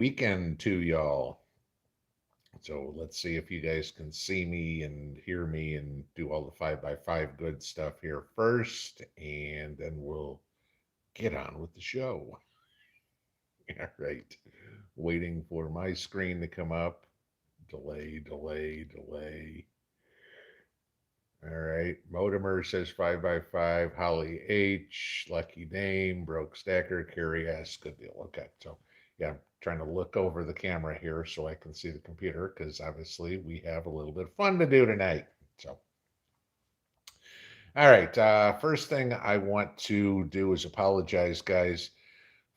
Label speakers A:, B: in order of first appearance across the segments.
A: Weekend to y'all. So let's see if you guys can see me and hear me and do all the 5x5 good stuff here first, and then we'll get on with the show. All right. Waiting for my screen to come up. Delay, delay, delay. All right. Motimer says 5x5. Holly H. Lucky Dame. Broke Stacker. Carrie S. Good deal. Okay. So, yeah, I'm trying to look over the camera here so I can see the computer because obviously we have a little bit of fun to do tonight. So, all right. First thing I want to do is apologize, guys,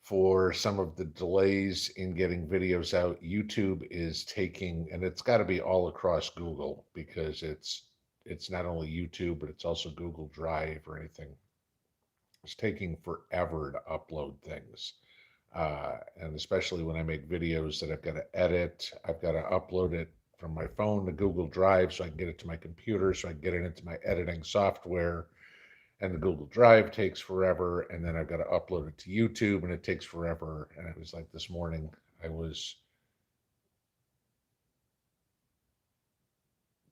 A: for some of the delays in getting videos out. YouTube is taking, and it's got to be all across Google because it's not only YouTube, but it's also Google Drive or anything. It's taking forever to upload things. And especially when I make videos that I've got to edit, I've got to upload it from my phone to Google Drive so I can get it to my computer, so I can get it into my editing software. And the Google Drive takes forever. And then I've got to upload it to YouTube and it takes forever. And it was like this morning,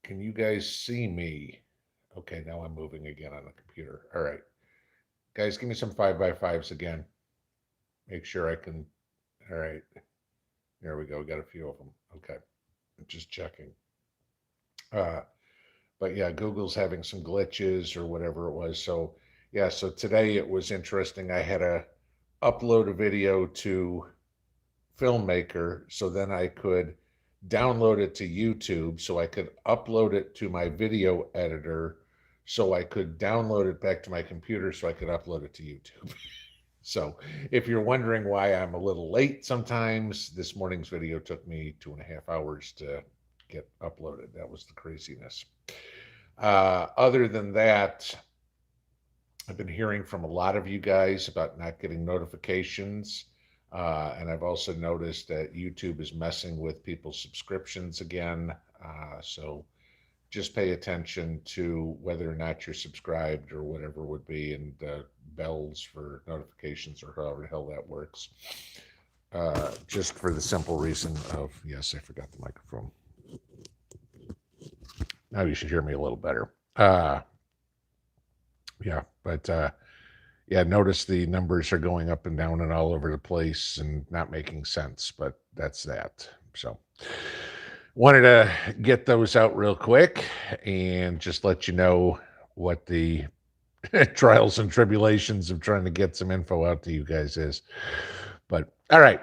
A: can you guys see me? Okay, now I'm moving again on the computer. All right. Guys, give me some 5x5s again. Make sure I can. All right. There we go. We got a few of them. Okay. I'm just checking. Uh, but yeah, Google's having some glitches or whatever it was. So yeah, so today it was interesting. I had to upload a video to Filmmaker so then I could download it to YouTube so I could upload it to my video editor so I could download it back to my computer so I could upload it to YouTube. So if you're wondering why I'm a little late sometimes, this morning's video took me 2.5 hours to get uploaded. That was the craziness. Other than that, I've been hearing from a lot of you guys about not getting notifications. And I've also noticed that YouTube is messing with people's subscriptions again. So just pay attention to whether or not you're subscribed or whatever would be, and bells for notifications or however the hell that works. Just for the simple reason of, yes, I forgot the microphone. Now you should hear me a little better. Yeah, but yeah, notice the numbers are going up and down and all over the place and not making sense, but that's that. So wanted to get those out real quick and just let you know what the trials and tribulations of trying to get some info out to you guys is. But all right.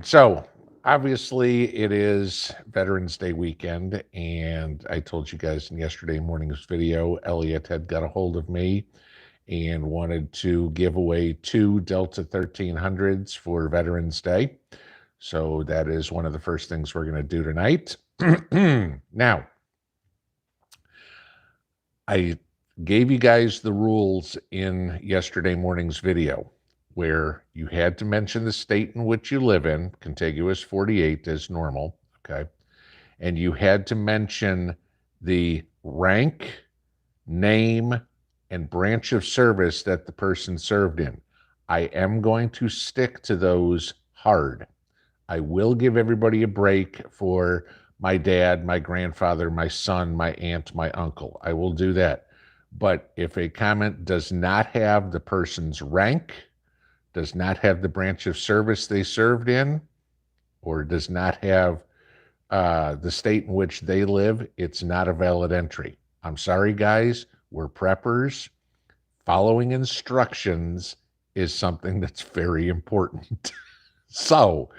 A: So obviously it is Veterans Day weekend, and I told you guys in yesterday morning's video, Elliot had got a hold of me and wanted to give away 2 Delta 1300s for Veterans Day. So that is one of the first things we're going to do tonight. Now, I gave you guys the rules in yesterday morning's video where you had to mention the state in which you live in, contiguous 48 as normal, okay? And you had to mention the rank, name, and branch of service that the person served in. I am going to stick to those hard. I will give everybody a break for my dad, my grandfather, my son, my aunt, my uncle. I will do that. But if a comment does not have the person's rank, does not have the branch of service they served in, or does not have the state in which they live, it's not a valid entry. I'm sorry, guys. We're preppers. Following instructions is something that's very important. So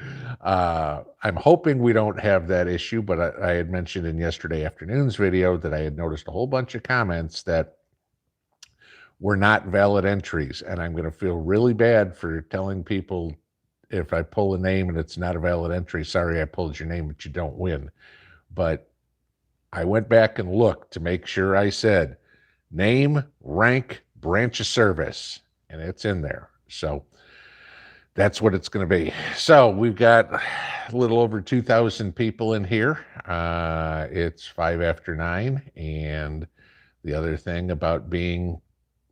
A: I'm hoping we don't have that issue, but I had mentioned in yesterday afternoon's video that I had noticed a whole bunch of comments that were not valid entries, and I'm going to feel really bad for telling people if I pull a name and it's not a valid entry, sorry I pulled your name, but you don't win. But I went back and looked to make sure I said name, rank, branch of service, and it's in there. So that's what it's going to be. So we've got a little over 2,000 people in here. It's 5 after 9. And the other thing about being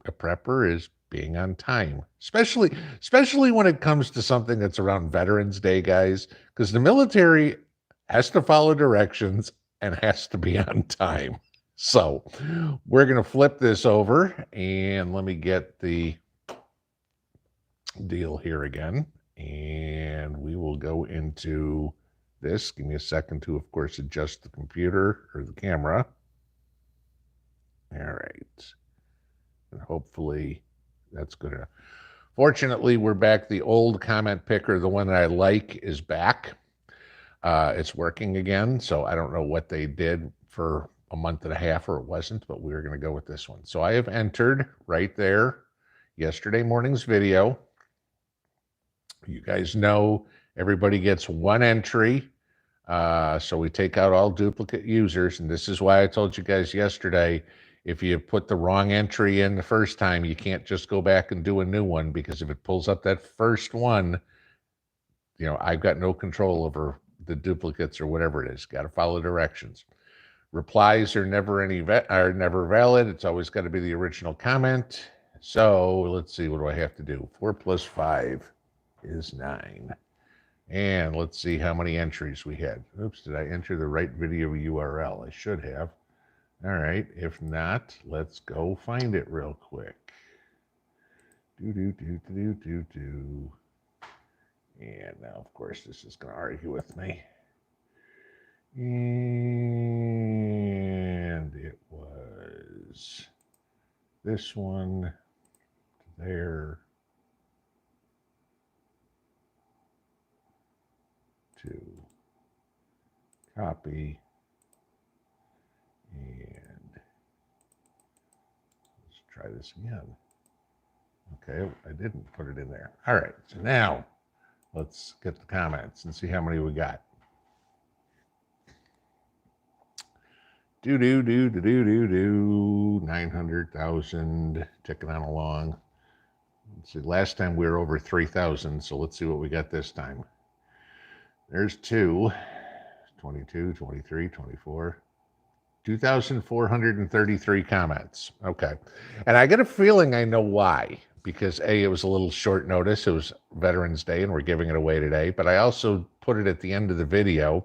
A: a prepper is being on time, especially when it comes to something that's around Veterans Day, guys, because the military has to follow directions and has to be on time. So we're going to flip this over, and let me get the deal here again, and we will go into this. Give me a second to, of course, adjust the computer or the camera. All right, and hopefully that's good enough. Fortunately, we're back. The old comment picker, the one that I like, is back. It's working again, so I don't know what they did for a month and a half, or it wasn't, but we're going to go with this one. So I have entered right there yesterday morning's video. You guys know everybody gets one entry, so we take out all duplicate users, and this is why I told you guys yesterday, if you put the wrong entry in the first time, you can't just go back and do a new one, because if it pulls up that first one, you know, I've got no control over the duplicates or whatever it is. Got to follow directions. Replies are never valid. It's always got to be the original comment. So let's see, what do I have to do? 4 plus 5 is 9. And let's see how many entries we had. Oops, did I enter the right video URL? I should have. All right, if not, let's go find it real quick. And now, of course, this is going to argue with me. And it was this one, there, to copy, and let's try this again. Okay, I didn't put it in there. All right, so now let's get the comments and see how many we got. 900,000, ticking on along. Let's see, last time we were over 3,000, so let's see what we got this time. There's 2, 22, 23, 24, 2,433 comments. Okay, and I get a feeling I know why, because A, it was a little short notice. It was Veterans Day, and we're giving it away today, but I also put it at the end of the video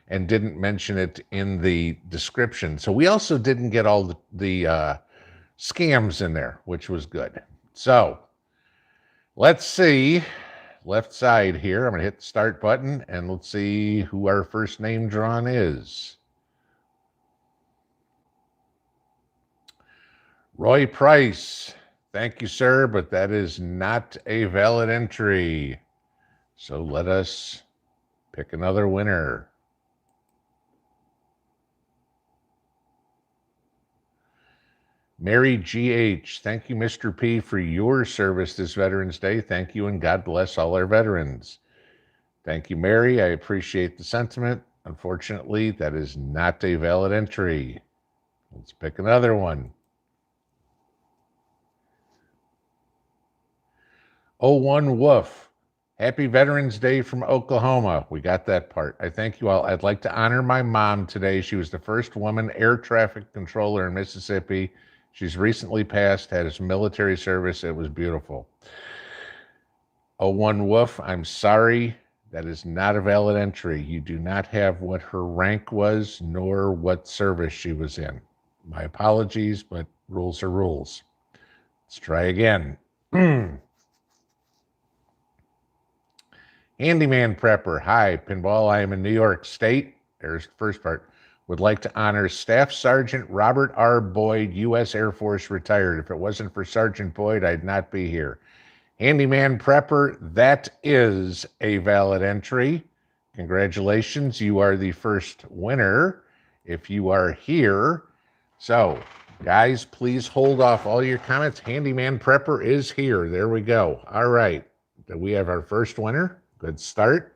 A: and didn't mention it in the description. So we also didn't get all the scams in there, which was good. So let's see, left side here, I'm gonna hit the start button, and let's see who our first name drawn is. Roy Price, thank you, sir, but that is not a valid entry. So let us pick another winner. Mary G.H., thank you, Mr. P, for your service this Veterans Day. Thank you, and God bless all our veterans. Thank you, Mary. I appreciate the sentiment. Unfortunately, that is not a valid entry. Let's pick another one. 01 Woof, happy Veterans Day from Oklahoma. We got that part. I thank you all. I'd like to honor my mom today. She was the first woman air traffic controller in Mississippi. She's recently passed, had his military service. It was beautiful. 01 Woof, I'm sorry. That is not a valid entry. You do not have what her rank was, nor what service she was in. My apologies, but rules are rules. Let's try again. Handyman Prepper, hi, Pinball. I am in New York State. There's the first part. Would like to honor Staff Sergeant Robert R. Boyd, U.S. Air Force, retired. If it wasn't for Sergeant Boyd, I'd not be here. Handyman Prepper, that is a valid entry. Congratulations, you are the first winner if you are here. So, guys, please hold off all your comments. Handyman Prepper is here. There we go. All right, we have our first winner. Good start.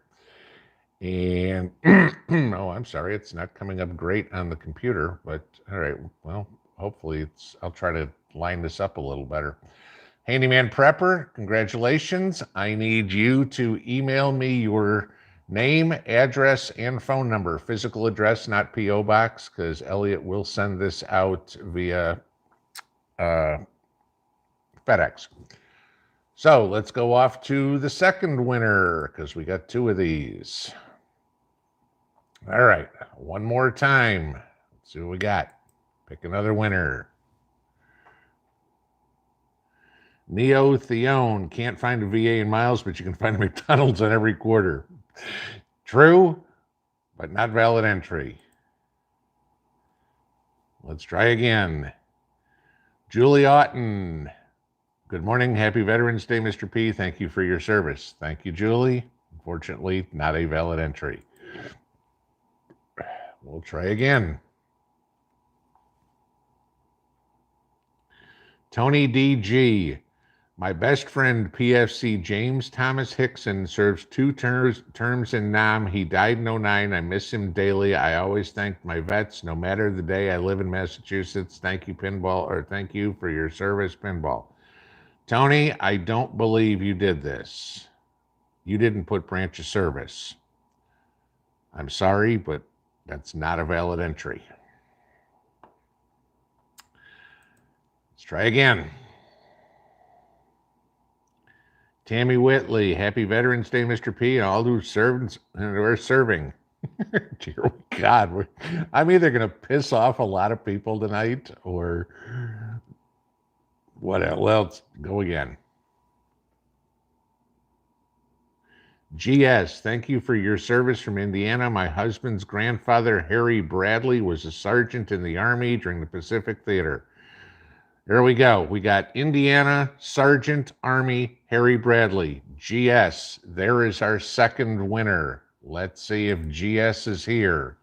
A: And, oh, I'm sorry, it's not coming up great on the computer, but all right, well, hopefully I'll try to line this up a little better. Handyman Prepper, congratulations. I need you to email me your name, address, and phone number. Physical address, not P.O. Box, because Elliot will send this out via FedEx. So let's go off to the second winner because we got two of these. All right, one more time. Let's see what we got. Pick another winner. Neo Theone, can't find a VA in miles, but you can find a McDonald's on every quarter. True, but not valid entry. Let's try again. Julie Otten, good morning. Happy Veterans Day, Mr. P. Thank you for your service. Thank you, Julie. Unfortunately, not a valid entry. We'll try again. Tony DG, my best friend PFC James Thomas Hickson serves 2 terms in Nam. He died in 09. I miss him daily. I always thank my vets, no matter the day. I live in Massachusetts. Thank you, Pinball, or thank you for your service, Pinball. Tony, I don't believe you did this. You didn't put branch of service. I'm sorry, but that's not a valid entry. Let's try again. Tammy Whitley, happy Veterans Day, Mr. P, and all who servants are serving. Dear God, I'm either going to piss off a lot of people tonight or what else? Well, let's go again. GS, thank you for your service from Indiana. My husband's grandfather, Harry Bradley, was a sergeant in the Army during the Pacific Theater. There we go. We got Indiana, Sergeant, Army, Harry Bradley. GS, there is our second winner. Let's see if GS is here.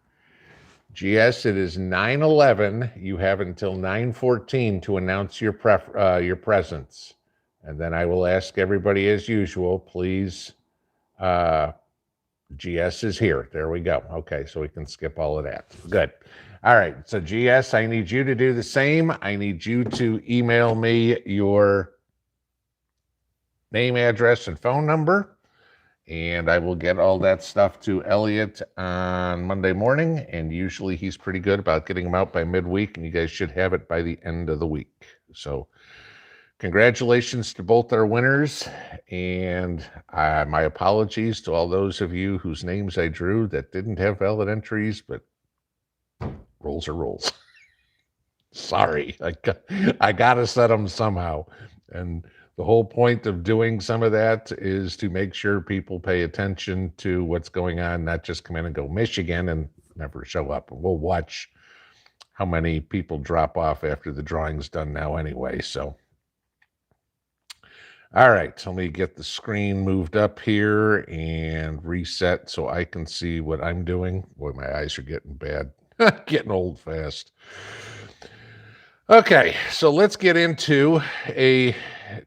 A: GS, it is 9/11. You have until 9/14 to announce your presence. And then I will ask everybody as usual, please. GS is here. There we go. Okay, so we can skip all of that. Good. All right, so GS, I need you to do the same. I need you to email me your name, address, and phone number, and I will get all that stuff to Elliot on Monday morning, and usually he's pretty good about getting them out by midweek, and you guys should have it by the end of the week. So congratulations to both our winners, and my apologies to all those of you whose names I drew that didn't have valid entries, but rules are rules. Sorry, I gotta set them somehow. And the whole point of doing some of that is to make sure people pay attention to what's going on, not just come in and go Michigan and never show up. And we'll watch how many people drop off after the drawing's done now anyway. So, all right, let me get the screen moved up here and reset so I can see what I'm doing. Boy, my eyes are getting bad. Getting old fast. Okay, so let's get into a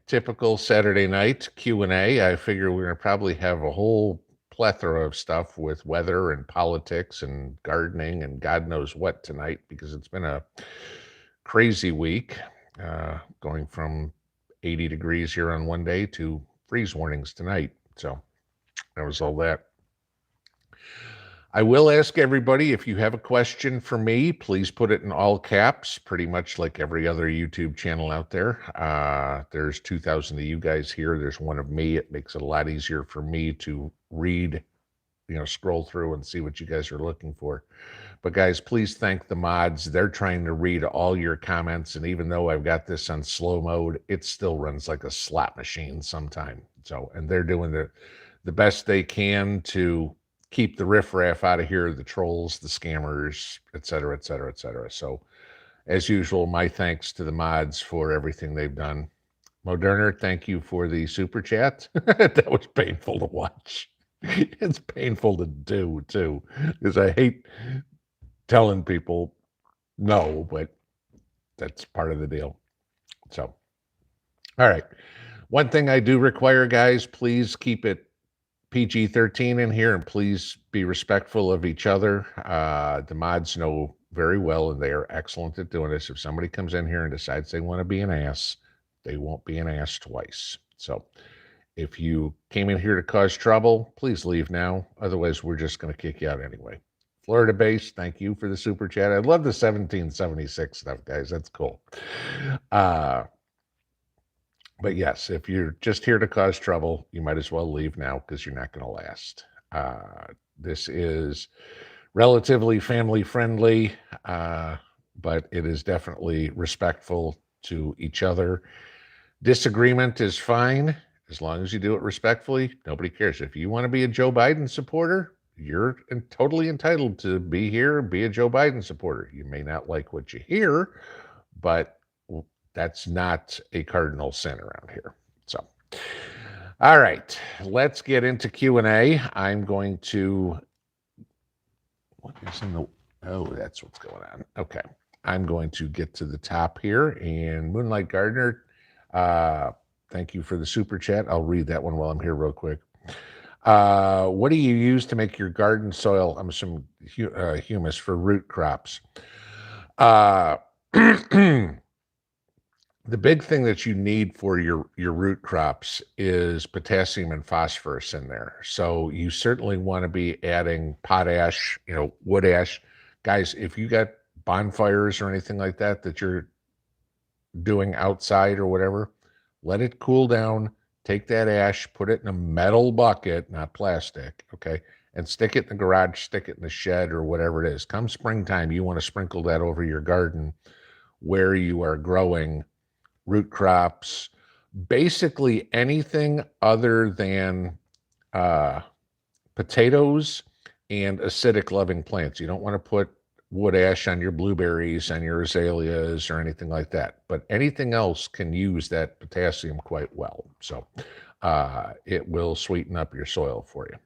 A: typical Saturday night Q&A. I figure we're going to probably have a whole plethora of stuff with weather and politics and gardening and God knows what tonight because it's been a crazy week, going from 80 degrees here on one day to freeze warnings tonight. So that was all that. I will ask everybody, if you have a question for me, please put it in all caps, pretty much like every other YouTube channel out there. There's 2,000 of you guys here. There's one of me. It makes it a lot easier for me to read, scroll through and see what you guys are looking for. But guys, please thank the mods. They're trying to read all your comments. And even though I've got this on slow mode, it still runs like a slot machine sometime. So, and they're doing the best they can to keep the riffraff out of here, the trolls, the scammers, et cetera, et cetera, et cetera. So as usual, my thanks to the mods for everything they've done. Moderner, thank you for the super chat. That was painful to watch. It's painful to do too, because I hate telling people no, but that's part of the deal. So, all right. One thing I do require, guys, please keep it PG-13 in here, and please be respectful of each other. The mods know very well, and they are excellent at doing this. If somebody comes in here and decides they want to be an ass, they won't be an ass twice. So if you came in here to cause trouble, please leave now. Otherwise, we're just going to kick you out anyway. Florida base, thank you for the super chat. I love the 1776 stuff, guys. That's cool. But yes, if you're just here to cause trouble, you might as well leave now because you're not going to last. This is relatively family friendly, but it is definitely respectful to each other. Disagreement is fine as long as you do it respectfully. Nobody cares. If you want to be a Joe Biden supporter, you're totally entitled to be here and be a Joe Biden supporter. You may not like what you hear, but that's not a cardinal sin around here. So, all right, let's get into Q&A. I'm going to, what is in the, oh, that's what's going on. Okay, I'm going to get to the top here. And Moonlight Gardener, thank you for the super chat. I'll read that one while I'm here real quick. What do you use to make your garden soil, I'm assuming humus, for root crops? The big thing that you need for your root crops is potassium and phosphorus in there. So you certainly want to be adding potash, wood ash. Guys, if you got bonfires or anything like that that you're doing outside or whatever, let it cool down. Take that ash, put it in a metal bucket, not plastic, okay, and stick it in the garage, stick it in the shed or whatever it is. Come springtime, you want to sprinkle that over your garden where you are growing root crops, basically anything other than potatoes and acidic loving plants. You don't want to put wood ash on your blueberries and your azaleas or anything like that, but anything else can use that potassium quite well. So it will sweeten up your soil for you.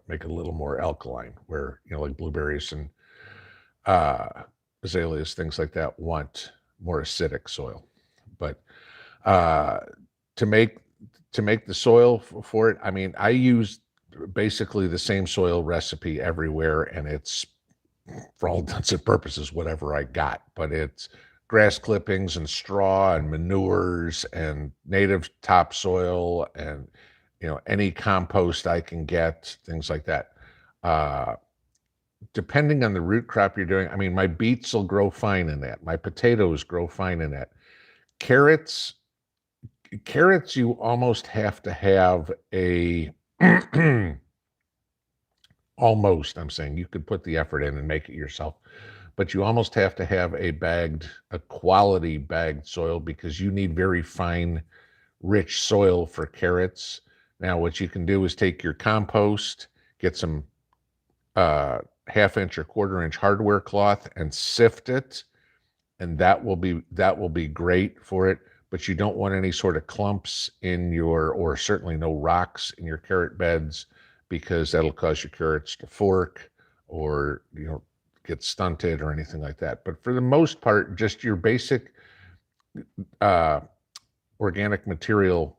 A: Make it a little more alkaline, where like blueberries and azaleas, things like that, want more acidic soil. But to make the soil for it, I mean, I use basically the same soil recipe everywhere, and it's, for all intents and purposes, whatever I got. But it's grass clippings and straw and manures and native topsoil and any compost I can get, things like that. Depending on the root crop you're doing, I mean, my beets will grow fine in that. My potatoes grow fine in that. Carrots, you almost have to have a, almost, I'm saying, you could put the effort in and make it yourself, but you almost have to have a quality bagged soil, because you need very fine, rich soil for carrots. Now, what you can do is take your compost, get some half-inch or quarter-inch hardware cloth and sift it, and that will be great for it. But you don't want any sort of clumps in or certainly no rocks in your carrot beds, because that'll cause your carrots to fork or get stunted or anything like that. But for the most part, just your basic organic material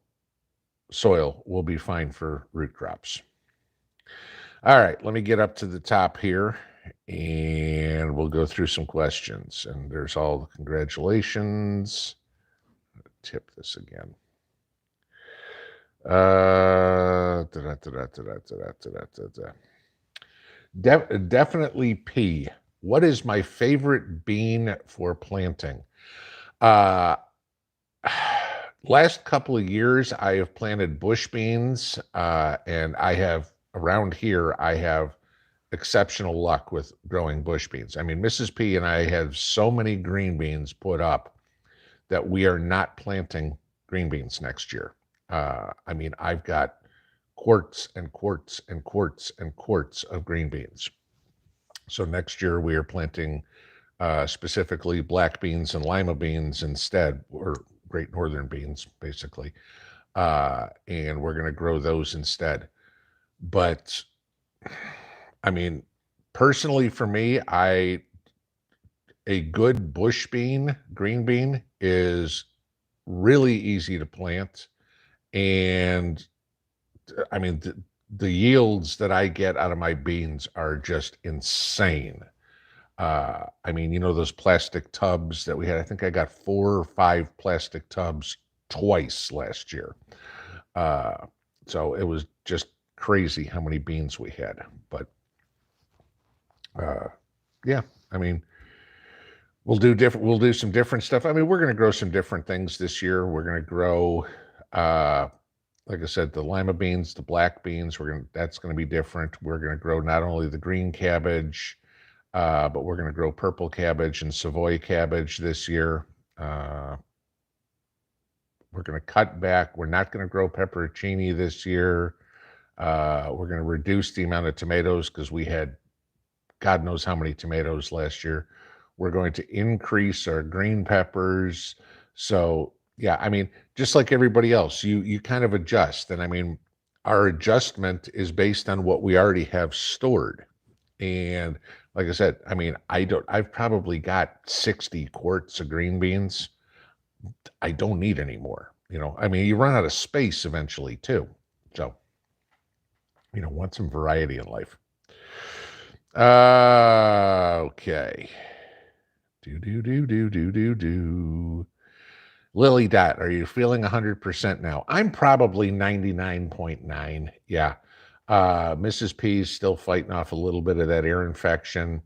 A: soil will be fine for root crops. All right, let me get up to the top here and we'll go through some questions. And there's all the congratulations. Tip this again. Definitely P. What is my favorite bean for planting? Last couple of years, I have planted bush beans, and around here, I have exceptional luck with growing bush beans. I mean, Mrs. P and I have so many green beans put up that we are not planting green beans next year. I mean, I've got quarts and quarts and quarts and quarts of green beans. So next year we are planting specifically black beans and lima beans instead, or Great Northern beans, basically. And we're going to grow those instead. But I mean, personally for me, a good bush bean, green bean, is really easy to plant. And I mean, the yields that I get out of my beans are just insane. I mean, those plastic tubs that we had, I think I got 4 or 5 plastic tubs twice last year. So it was just crazy how many beans we had. But yeah, I mean, we'll do some different stuff. I mean, we're going to grow some different things this year. We're going to grow, like I said, the lima beans, the black beans. That's going to be different. We're going to grow not only the green cabbage, but we're going to grow purple cabbage and Savoy cabbage this year. We're going to cut back. We're not going to grow pepperoncini this year. We're going to reduce the amount of tomatoes because we had God knows how many tomatoes last year. We're going to increase our green peppers. So yeah, I mean, just like everybody else, you kind of adjust. And I mean, our adjustment is based on what we already have stored. And like I said, I mean, I've probably got 60 quarts of green beans. I don't need any more. I mean, you run out of space eventually too. So, want some variety in life. Okay. Lily Dot, are you feeling 100% now? I'm probably 99.9. Yeah. Mrs. P's still fighting off a little bit of that ear infection,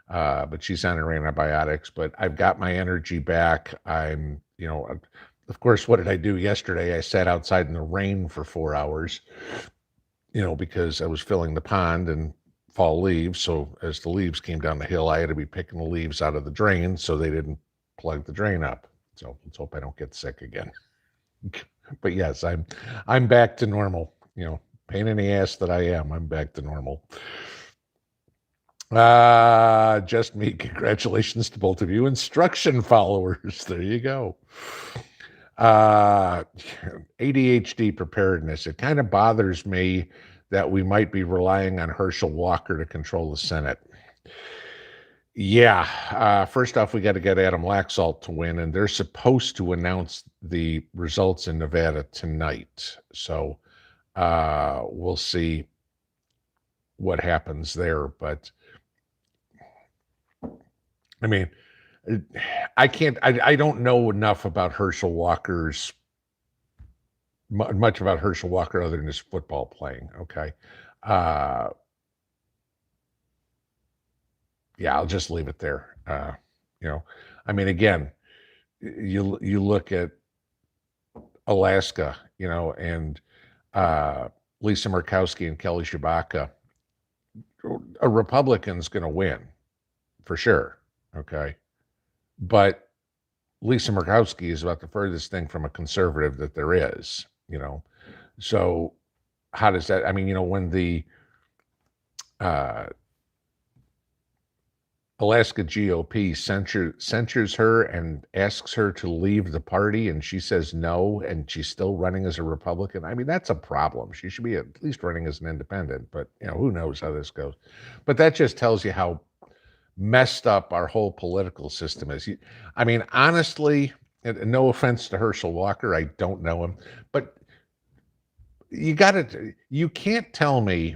A: but she's on her antibiotics. But I've got my energy back. I'm, of course, what did I do yesterday? I sat outside in the rain for 4 hours, because I was filling the pond and fall leaves. So as the leaves came down the hill, I had to be picking the leaves out of the drain so they didn't plug the drain up. So let's hope I don't get sick again. But yes, I'm back to normal. Pain in the ass that I am. I'm back to normal. Just me. Congratulations to both of you. Instruction followers. There you go. ADHD preparedness. It kind of bothers me that we might be relying on Herschel Walker to control the Senate. Yeah. First off, we got to get Adam Laxalt to win, and they're supposed to announce the results in Nevada tonight. So we'll see what happens there. But I mean, I don't know enough about Herschel Walker's, much about Herschel Walker other than his football playing. Okay. Yeah, I'll just leave it there. I mean, again, you look at Alaska, and Lisa Murkowski and Kelly Tshibaka. A Republican's going to win for sure. Okay. But Lisa Murkowski is about the furthest thing from a conservative that there is, So how does that, I mean, when the Alaska GOP censures her and asks her to leave the party and she says no, and she's still running as a Republican, I mean, that's a problem. She should be at least running as an independent, but who knows how this goes. But that just tells you how messed up our whole political system is. I mean, honestly, and no offense to Herschel Walker, I don't know him, but you can't tell me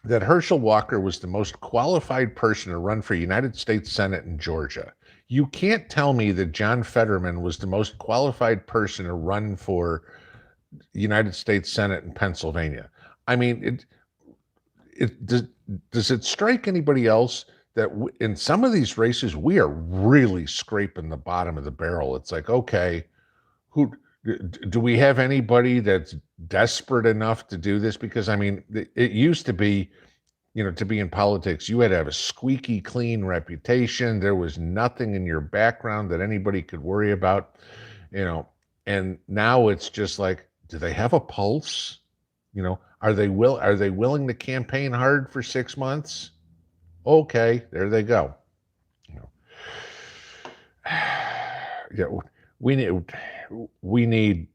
A: that Herschel Walker was the most qualified person to run for United States Senate in Georgia. You can't tell me that John Fetterman was the most qualified person to run for United States Senate in Pennsylvania. I mean, does it strike anybody else that in some of these races, we are really scraping the bottom of the barrel? It's like, okay, do we have anybody that's desperate enough to do this? Because I mean, it used to be, to be in politics, you had to have a squeaky clean reputation. There was nothing in your background that anybody could worry about, and now it's just like, do they have a pulse? Are they willing to campaign hard for 6 months? Okay, there they go. Yeah, we need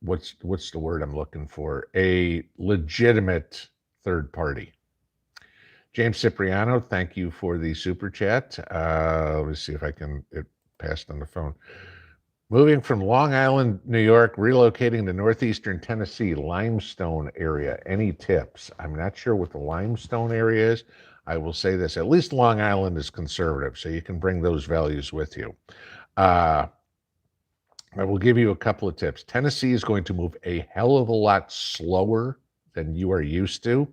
A: what's the word I'm looking for? A legitimate third party. James Cipriano, thank you for the super chat. Let me see if I can it passed on the phone. Moving from Long Island, New York, relocating to northeastern Tennessee, limestone area. Any tips? I'm not sure what the limestone area is. I will say this, at least Long Island is conservative, so you can bring those values with you. I will give you a couple of tips. Tennessee is going to move a hell of a lot slower than you are used to.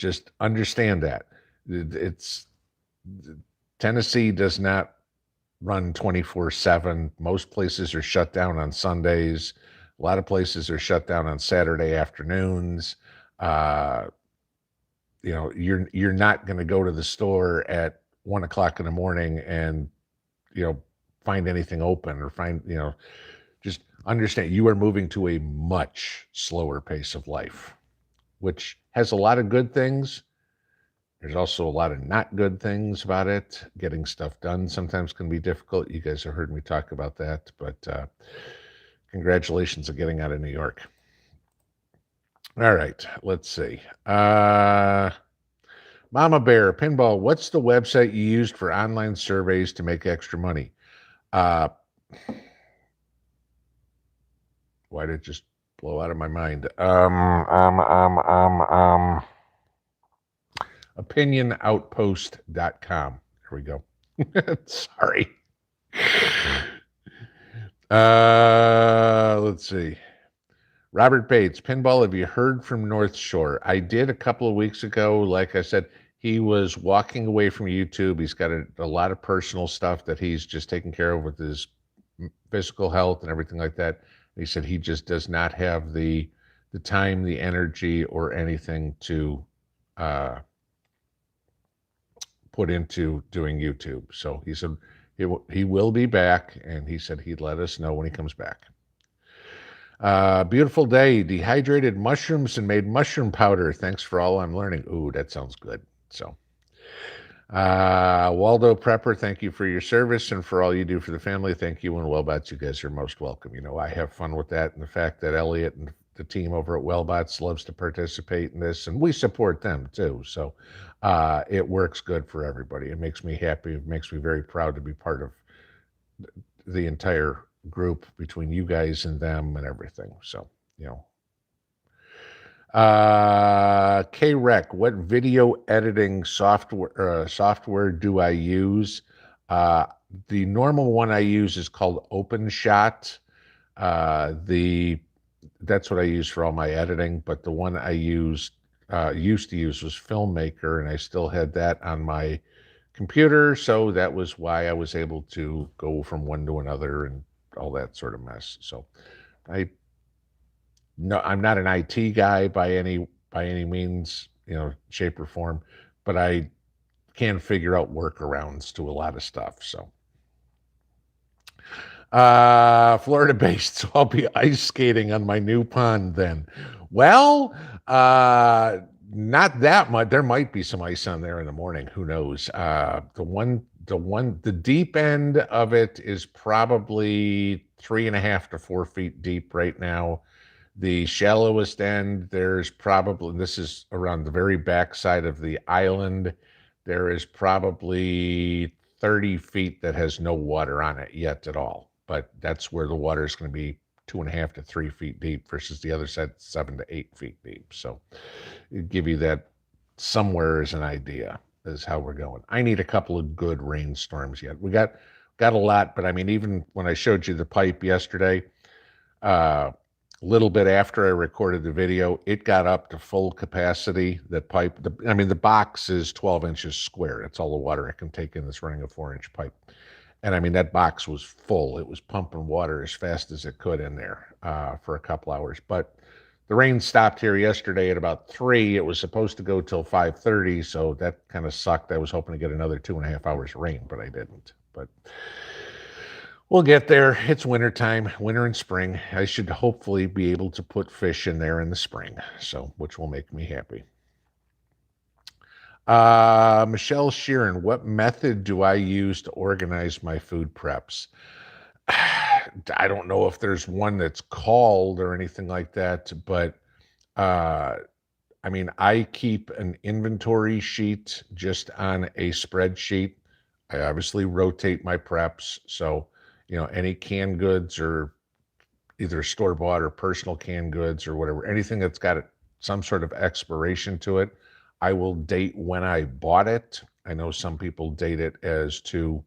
A: Just understand that. It's Tennessee does not run 24/7. Most places are shut down on Sundays. A lot of places are shut down on Saturday afternoons. Uh, you're not going to go to the store at 1 o'clock in the morning and find anything open or just understand you are moving to a much slower pace of life, which has a lot of good things. There's also a lot of not good things about it. Getting stuff done sometimes can be difficult. You guys have heard me talk about that, but congratulations on getting out of New York. All right, let's see. Mama Bear, Pinball, what's the website you used for online surveys to make extra money? Why did it just blow out of my mind? Opinionoutpost.com. Here we go. Sorry. Let's see. Robert Bates, Pinball, have you heard from North Shore? I did a couple of weeks ago. Like I said, he was walking away from YouTube. He's got a lot of personal stuff that he's just taking care of with his physical health and everything like that. He said he just does not have the time, the energy, or anything to put into doing YouTube. So he said he will be back, and he said he'd let us know when he comes back. Beautiful day. Dehydrated mushrooms and made mushroom powder. Thanks for all I'm learning. Ooh, that sounds good. So, Waldo Prepper, thank you for your service and for all you do for the family. Thank you, and Wellbots, you guys are most welcome. I have fun with that, and the fact that Elliot and the team over at Wellbots loves to participate in this, and we support them too. So it works good for everybody. It makes me happy. It makes me very proud to be part of the entire group between you guys and them and everything. So, K-Rec, what video editing software do I use? The normal one I use is called OpenShot. That's what I use for all my editing, but the one I used to use was Filmmaker, and I still had that on my computer, so that was why I was able to go from one to another and all that sort of mess. So I'm not an IT guy by any means, shape or form, but I can figure out workarounds to a lot of stuff. So Florida based, so I'll be ice skating on my new pond then. Well, not that much. There might be some ice on there in the morning. Who knows? The deep end of it is probably 3.5 to 4 feet deep right now. The shallowest end, this is around the very back side of the island. There is probably 30 feet that has no water on it yet at all. But that's where the water is going to be 2.5 to 3 feet deep versus the other side 7 to 8 feet deep. So it'd give you that somewhere as an idea is how we're going. I need a couple of good rainstorms yet. We got a lot, but I mean, even when I showed you the pipe yesterday, a little bit after I recorded the video, it got up to full capacity. That pipe, the box is 12 inches square. That's all the water it can take in this running a 4-inch pipe. And I mean, that box was full. It was pumping water as fast as it could in there for a couple hours. But the rain stopped here yesterday at about 3. It was supposed to go till 5:30, so that kind of sucked. I was hoping to get another 2.5 hours of rain, but I didn't. But we'll get there. It's wintertime, winter and spring. I should hopefully be able to put fish in there in the spring, so which will make me happy. Michelle Sheeran, what method do I use to organize my food preps? I don't know if there's one that's called or anything like that, but I keep an inventory sheet just on a spreadsheet. I obviously rotate my preps. So, any canned goods or either store-bought or personal canned goods or whatever, anything that's got some sort of expiration to it, I will date when I bought it. I know some people date it as to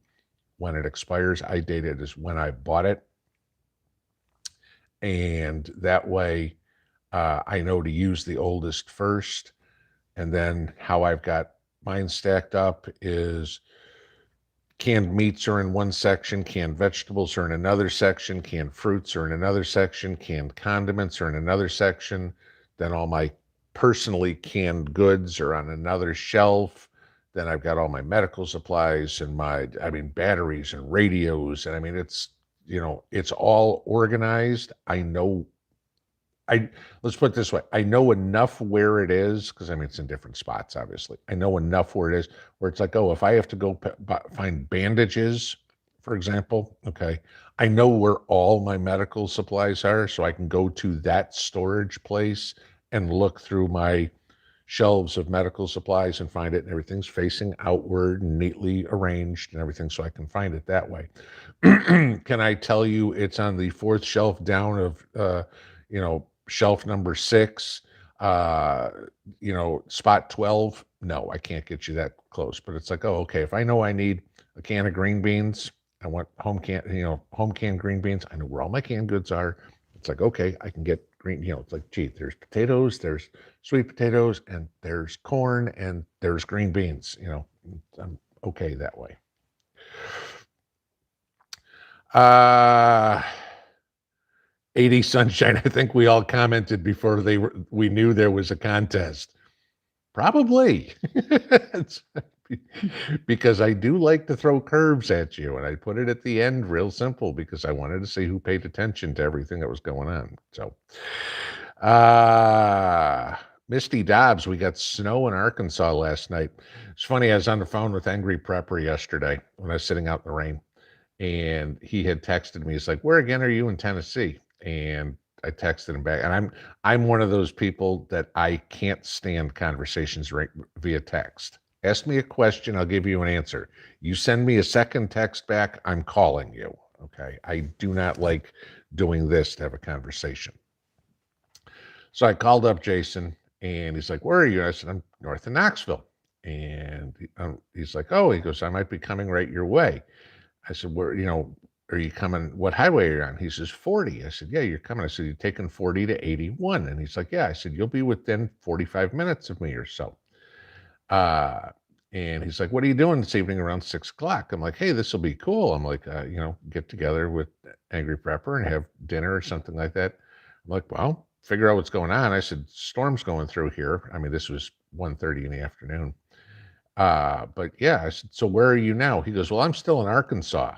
A: when it expires. I date it as when I bought it. And that way I know to use the oldest first. And then how I've got mine stacked up is canned meats are in one section, canned vegetables are in another section, canned fruits are in another section, canned condiments are in another section. Then all my personally canned goods are on another shelf. Then I've got all my medical supplies and batteries and radios. And it's, it's all organized. Let's put it this way. I know enough where it is because it's in different spots, obviously. I know enough where it is where it's like, oh, if I have to go find bandages, for example, okay, I know where all my medical supplies are, so I can go to that storage place and look through my shelves of medical supplies and find it, and everything's facing outward and neatly arranged and everything, so I can find it that way. Can I tell you it's on the fourth shelf down of, shelf number 6, spot 12? No, I can't get you that close. But it's like, oh, okay, if I know I need a can of green beans, I want home canned green beans. I know where all my canned goods are. It's like, okay, I can get green, it's like, gee, there's potatoes, there's sweet potatoes, and there's corn, and there's green beans. I'm okay that way. 80 Sunshine, I think we all commented before we knew there was a contest. Probably. Because I do like to throw curves at you, and I put it at the end real simple because I wanted to see who paid attention to everything that was going on. So, Misty Dobbs, we got snow in Arkansas last night. It's funny, I was on the phone with Angry Prepper yesterday when I was sitting out in the rain, and he had texted me. He's like, "Where again are you in Tennessee?" And I texted him back. And I'm one of those people that I can't stand conversations via text. Ask me a question, I'll give you an answer. You send me a second text back, I'm calling you. Okay. I do not like doing this to have a conversation. So I called up Jason, and he's like, "Where are you?" I said, "I'm north of Knoxville." And he's like, "Oh," he goes, "I might be coming right your way." I said, "Where, are you coming? What highway are you on?" He says, 40. I said, "Yeah, you're coming." I said, "You're taking 40 to 81. And he's like, "Yeah." I said, "You'll be within 45 minutes of me or so." And he's like, "What are you doing this evening around 6 o'clock?" I'm like, "Hey, this will be cool." I'm like, get together with Angry Prepper and have dinner or something like that. I'm like, "Well, figure out what's going on." I said, "Storm's going through here." This was 1:30 in the afternoon. But yeah, I said, "So where are you now?" He goes, "Well, I'm still in Arkansas."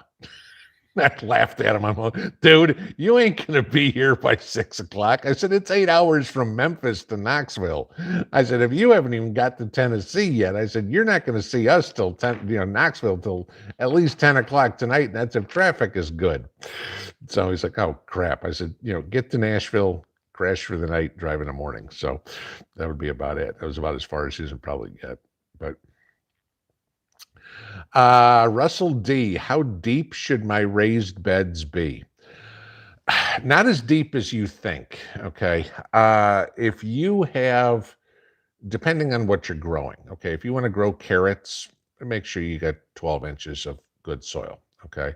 A: I laughed at him. I'm like, "Dude, you ain't going to be here by 6 o'clock." I said, "It's 8 hours from Memphis to Knoxville." I said, "If you haven't even got to Tennessee yet," I said, "you're not going to see us till Knoxville till at least 10 o'clock tonight. And that's if traffic is good." So he's like, "Oh, crap." I said, "Get to Nashville, crash for the night, drive in the morning." So that would be about it. That was about as far as he's probably get. But Russell D, how deep should my raised beds be? Not as deep as you think, okay? If you have, depending on what you're growing, okay? If you want to grow carrots, make sure you got 12 inches of good soil, okay?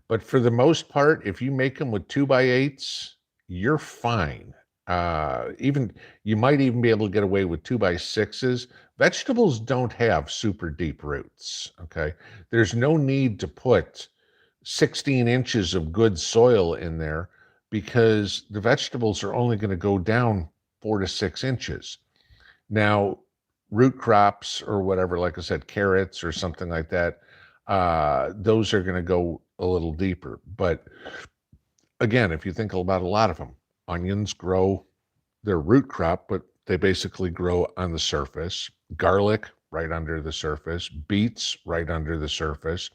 A: But for the most part, if you make them with 2x8s, you're fine. Even you might even be able to get away with 2x6s. Vegetables don't have super deep roots, okay? There's no need to put 16 inches of good soil in there because the vegetables are only going to go down 4 to 6 inches. Now, root crops or whatever, like I said, carrots or something like that, those are going to go a little deeper. But again, if you think about a lot of them, onions grow their root crop, but they basically grow on the surface. Garlic, right under the surface. Beets, right under the surface.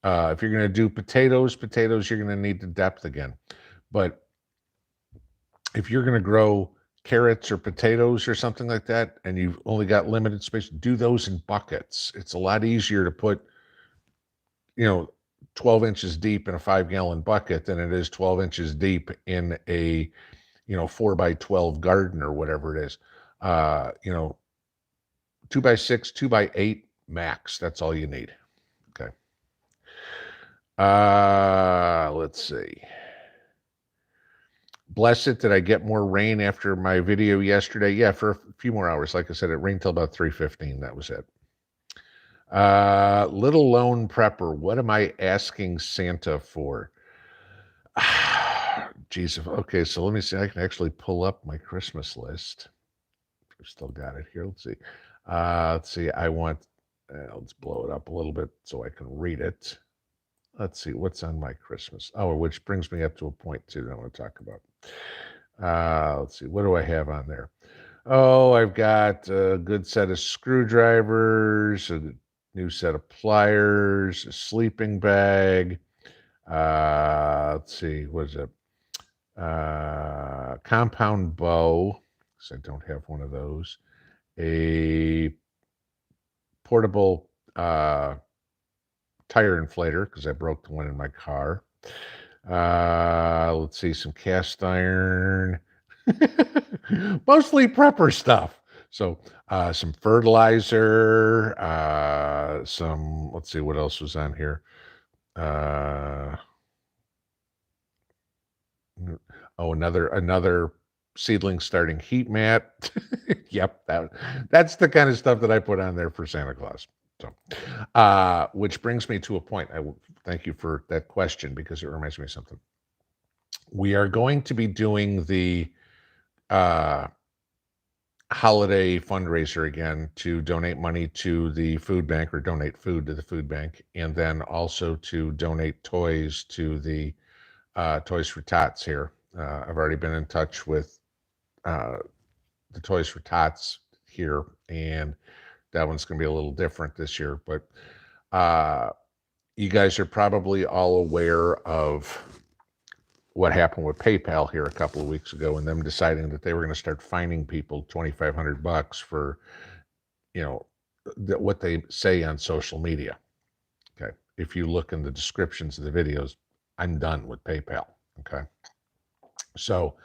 A: If you're going to do potatoes, you're going to need the depth again. But if you're going to grow carrots or potatoes or something like that, and you've only got limited space, do those in buckets. It's a lot easier to put, 12 inches deep in a 5-gallon bucket than it is 12 inches deep in a, 4x12 garden or whatever it is. 2x6, 2x8 max. That's all you need. Okay. Let's see. Bless it, did I get more rain after my video yesterday? Yeah, for a few more hours. Like I said, it rained till about 3:15. That was it. Little lone prepper. What am I asking Santa for? Jeez. Okay, so let me see. I can actually pull up my Christmas list. I've still got it here. Let's see. Let's see. I want. Let's blow it up a little bit so I can read it. Let's see what's on my Christmas. Oh, which brings me up to a point too that I want to talk about. Let's see. What do I have on there? Oh, I've got a good set of screwdrivers, a new set of pliers, a sleeping bag. Let's see, what is it? Compound bow, because I don't have one of those. A portable tire inflator, because I broke the one in my car. Let's see, some cast iron. Mostly prepper stuff. So some fertilizer, let's see what else was on here. Another seedling starting heat mat. Yep, that's the kind of stuff that I put on there for Santa Claus. So, which brings me to a point. I will thank you for that question because it reminds me of something. We are going to be doing the holiday fundraiser again to donate money to the food bank or donate food to the food bank, and then also to donate toys to the Toys for Tots here. I've already been in touch with the Toys for Tots here, and that one's going to be a little different this year. But you guys are probably all aware of what happened with PayPal here a couple of weeks ago, and them deciding that they were going to start fining people $2,500 for, what they say on social media. Okay, if you look in the descriptions of the videos, I'm done with PayPal. Okay, so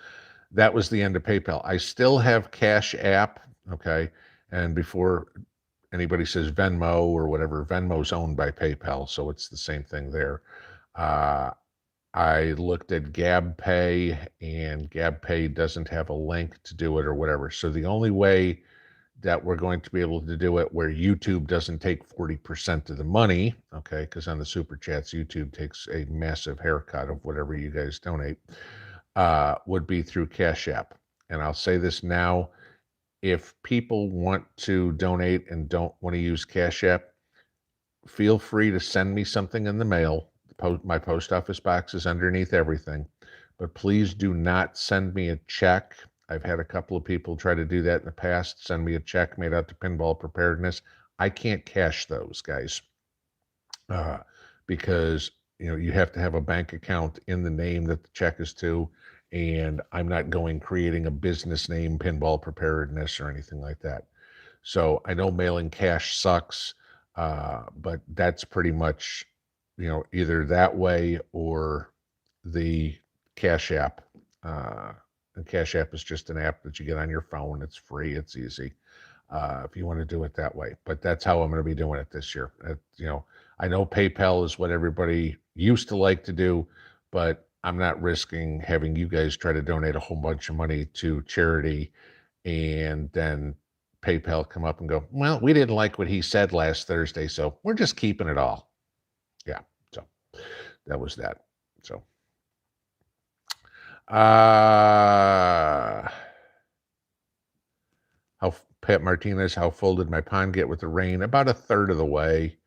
A: that was the end of PayPal. I still have Cash App. Okay, and before anybody says Venmo or whatever, Venmo's owned by PayPal, so it's the same thing there. I looked at GabPay, and GabPay doesn't have a link to do it or whatever. So the only way that we're going to be able to do it where YouTube doesn't take 40% of the money, okay, because on the Super Chats, YouTube takes a massive haircut of whatever you guys donate, would be through Cash App. And I'll say this now, if people want to donate and don't want to use Cash App, feel free to send me something in the mail. My post office box is underneath everything, but please do not send me a check. I've had a couple of people try to do that in the past, send me a check made out to Pinball Preparedness. I can't cash those, guys, because you have to have a bank account in the name that the check is to, and I'm not creating a business name, Pinball Preparedness, or anything like that. So I know mailing cash sucks, but that's pretty much either that way or the Cash App. And Cash App is just an app that you get on your phone. It's free. It's easy if you want to do it that way. But that's how I'm going to be doing it this year. I know PayPal is what everybody used to like to do, but I'm not risking having you guys try to donate a whole bunch of money to charity and then PayPal come up and go, well, we didn't like what he said last Thursday, so we're just keeping it all. Yeah, so that was that. So Pat Martinez, how full did my pond get with the rain? About a third of the way.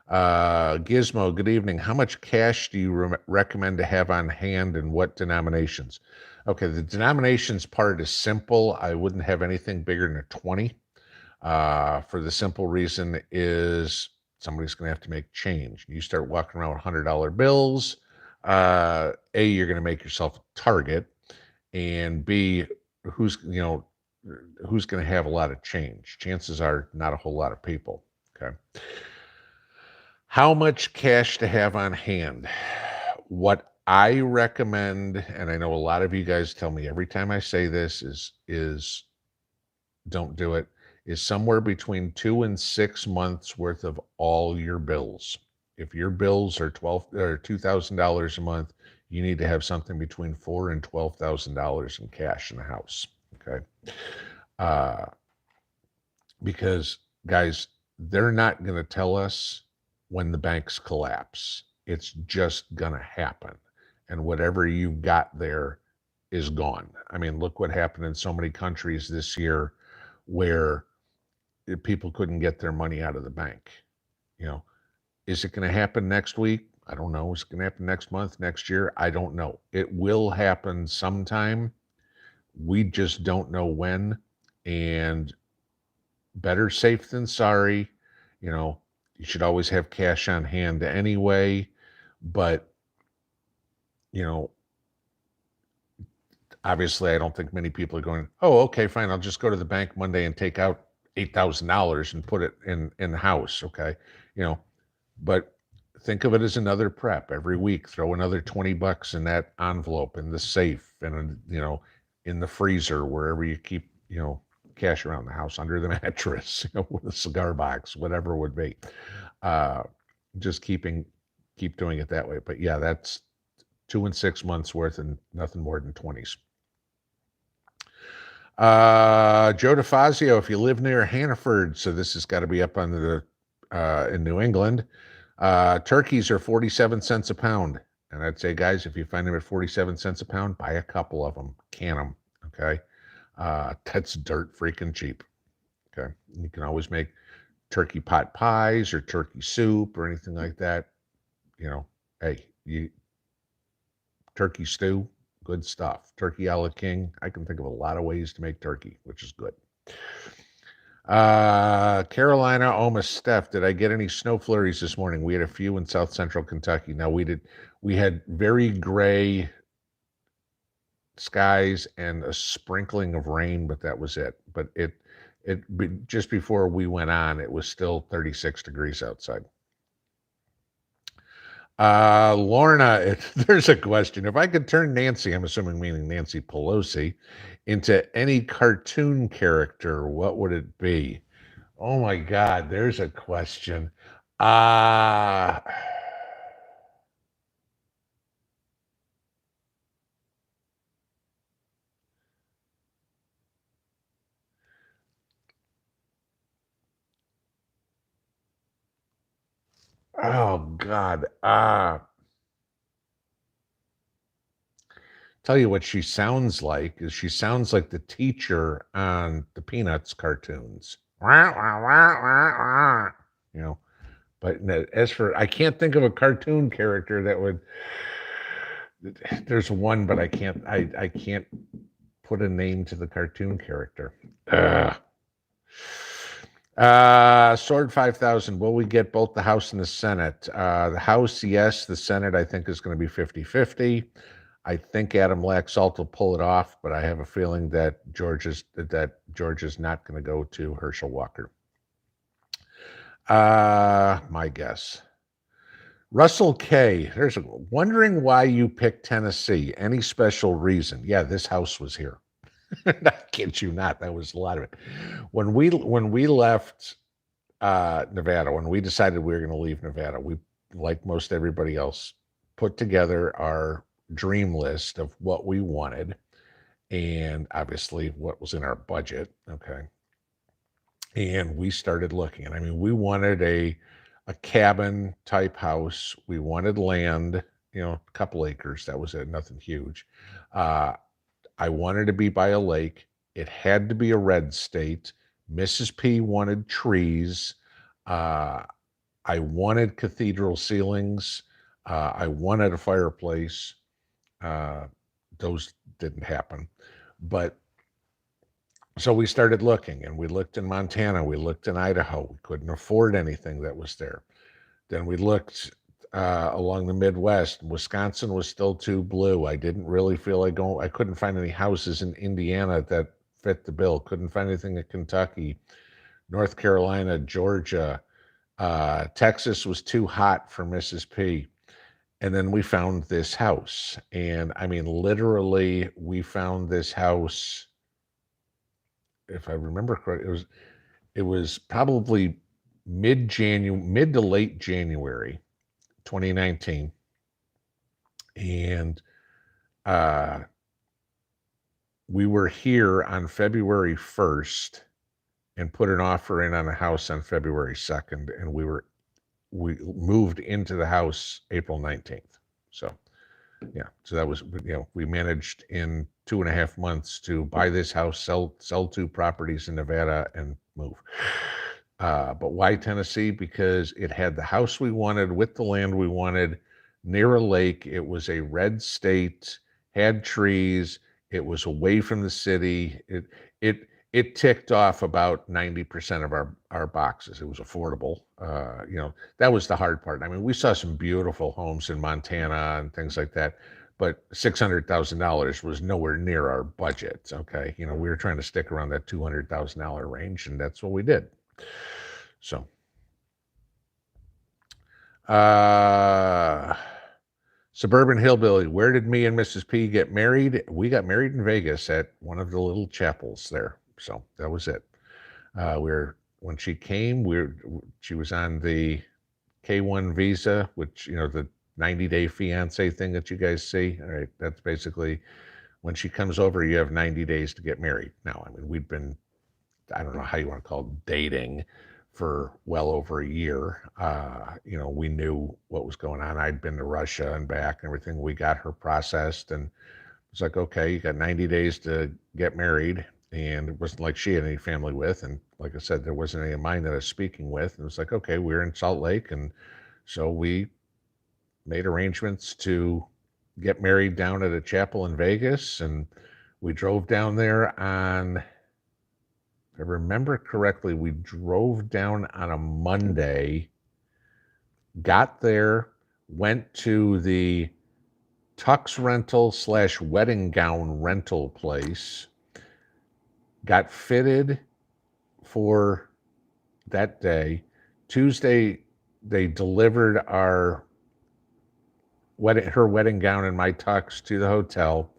A: Gizmo, good evening. How much cash do you recommend to have on hand, and what denominations? Okay, the denominations part is simple. I wouldn't have anything bigger than a 20. For the simple reason is somebody's going to have to make change. You start walking around with $100 bills. A, you're going to make yourself a target, and B, who's going to have a lot of change? Chances are not a whole lot of people. Okay. How much cash to have on hand? What I recommend, and I know a lot of you guys tell me every time I say this is don't do it, is somewhere between 2 and 6 months worth of all your bills. If your bills are $2,000 a month, you need to have something between $4,000 and $12,000 in cash in the house. Okay. Uh, because guys, they're not going to tell us when the banks collapse. It's just going to happen. And whatever you've got there is gone. I mean, look what happened in so many countries this year where people couldn't get their money out of the bank. You know, is it going to happen next week? I don't know. Is it going to happen next month, next year? I don't know. It will happen sometime. We just don't know when. And better safe than sorry. You know, you should always have cash on hand anyway. But, you know, obviously, I don't think many people are going, oh, okay, fine. I'll just go to the bank Monday and take out $8,000 and put it in the house. Okay. You know, but think of it as another prep every week. Throw another $20 in that envelope in the safe and, you know, in the freezer, wherever you keep, you know, cash around the house, under the mattress, you know, with a cigar box, whatever it would be. Just keep doing it that way. But yeah, that's 2 and 6 months worth and nothing more than 20s. Joe DeFazio, if you live near Hannaford, so this has got to be up on the in New England. Turkeys are 47 cents a pound. And I'd say, guys, if you find them at 47 cents a pound, buy a couple of them, can them. Okay. That's dirt freaking cheap. Okay. You can always make turkey pot pies or turkey soup or anything like that. You know, hey, turkey stew, good stuff. Turkey a la king. I can think of a lot of ways to make turkey, which is good. Carolina, almost Steph, did I get any snow flurries this morning? We had a few in South Central Kentucky. Now we had very gray skies and a sprinkling of rain, but that was it. But just before we went on, it was still 36 degrees outside. Lorna, there's a question. If I could turn Nancy, I'm assuming meaning Nancy Pelosi, into any cartoon character, what would it be? Oh my God, there's a question. Oh God. Tell you what she sounds like is she sounds like the teacher on the Peanuts cartoons. You know, but as for, I can't think of a cartoon character that would, there's one, but I can't put a name to the cartoon character. Sword 5000, will we get both the House and the Senate? The House, yes. The Senate, I think, is going to be 50-50. I think Adam Laxalt will pull it off, but I have a feeling that George is not going to go to Herschel Walker. My guess. Russell K. There's wondering why you picked Tennessee. Any special reason? Yeah, this house was here. I kid you not. That was a lot of it. When we left Nevada, when we decided we were going to leave Nevada, we, like most everybody else, put together our dream list of what we wanted and obviously what was in our budget. Okay. And we started looking. And I mean, we wanted a cabin type house. We wanted land, you know, a couple acres. That was it. Nothing huge. I wanted to be by a lake. It had to be a red state. Mrs. P wanted trees. I wanted cathedral ceilings. I wanted a fireplace. Those didn't happen. But so we started looking, and we looked in Montana. We looked in Idaho. We couldn't afford anything that was there. Then we looked along the Midwest. Wisconsin was still too blue. I didn't really feel like going. I couldn't find any houses in Indiana that fit the bill. Couldn't find anything in Kentucky, North Carolina, Georgia. Texas was too hot for Mrs. P. And then we found this house. And I mean, literally, we found this house. If I remember correctly, it was probably mid to late January 2019. And we were here on February 1st and put an offer in on a house on February 2nd, and we moved into the house April 19th. So yeah, so that was, we managed in 2.5 months to buy this house, sell 2 properties in Nevada, and move. But why Tennessee? Because it had the house we wanted with the land we wanted, near a lake. It was a red state, had trees. It was away from the city. It ticked off about 90% of our boxes. It was affordable. That was the hard part. I mean, we saw some beautiful homes in Montana and things like that, but $600,000 was nowhere near our budget. Okay, we were trying to stick around that $200,000 range, and that's what we did. So, Suburban Hillbilly, where did me and Mrs. P get married? We got married in Vegas at one of the little chapels there. So that was it. When she came, she was on the K-1 visa, which, the 90-day fiance thing that you guys see. All right, that's basically when she comes over, you have 90 days to get married. Now, I mean, we'd been, I don't know how you want to call it, dating for well over a year. We knew what was going on. I'd been to Russia and back and everything. We got her processed, and it's like, okay, you got 90 days to get married. And it wasn't like she had any family with. And like I said, there wasn't any of mine that I was speaking with. And it was like, okay, we're in Salt Lake. And so we made arrangements to get married down at a chapel in Vegas. And we drove down there on, if I remember correctly, we drove down on a Monday, got there, went to the tux rental / wedding gown rental place, got fitted for that day. Tuesday, they delivered her wedding gown and my tux to the hotel.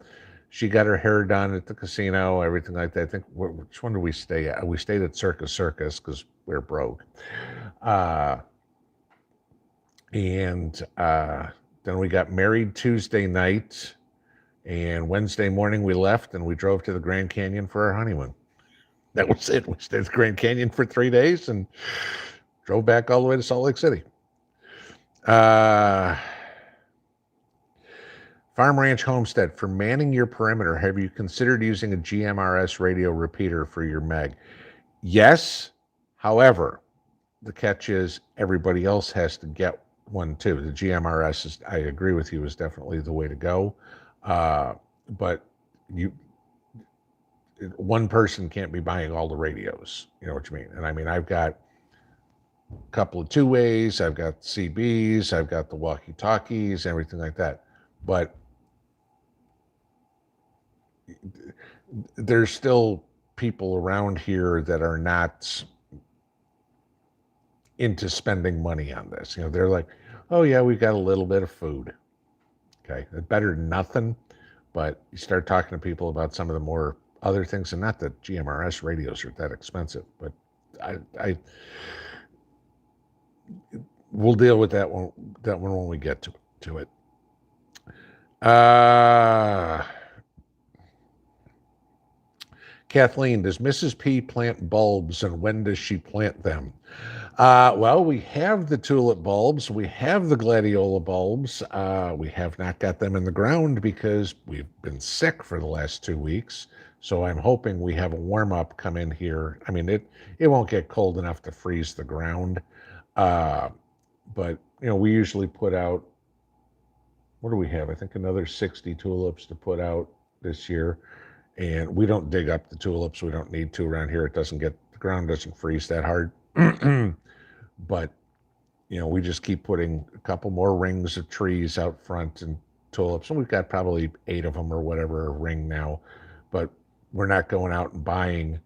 A: She got her hair done at the casino, everything like that. I think, which one did we stay at? We stayed at Circus because we're broke. And then we got married Tuesday night, and Wednesday morning we left and we drove to the Grand Canyon for our honeymoon. That was it. We stayed at the Grand Canyon for 3 days and drove back all the way to Salt Lake City. Farm Ranch Homestead, for manning your perimeter, have you considered using a GMRS radio repeater for your MEG? Yes. However, the catch is everybody else has to get one too. The GMRS is, I agree with you, is definitely the way to go. But one person can't be buying all the radios. You know what you mean? And I mean, I've got a couple of two-ways, I've got CBs, I've got the walkie-talkies, everything like that. But there's still people around here that are not into spending money on this. They're like, oh yeah, we've got a little bit of food. Okay, better than nothing. But you start talking to people about some of the more other things, and not that GMRS radios are that expensive, but we'll deal with that one when we get to it. Kathleen, does Mrs. P plant bulbs, and when does she plant them? Well, we have the tulip bulbs. We have the gladiola bulbs. We have not got them in the ground because we've been sick for the last 2 weeks. So I'm hoping we have a warm up come in here. I mean, it won't get cold enough to freeze the ground. But, we usually put out, what do we have? I think another 60 tulips to put out this year. And we don't dig up the tulips. We don't need to around here. The ground doesn't freeze that hard. But, we just keep putting a couple more rings of trees out front and tulips. And we've got probably 8 of them or whatever a ring now. But we're not going out and buying,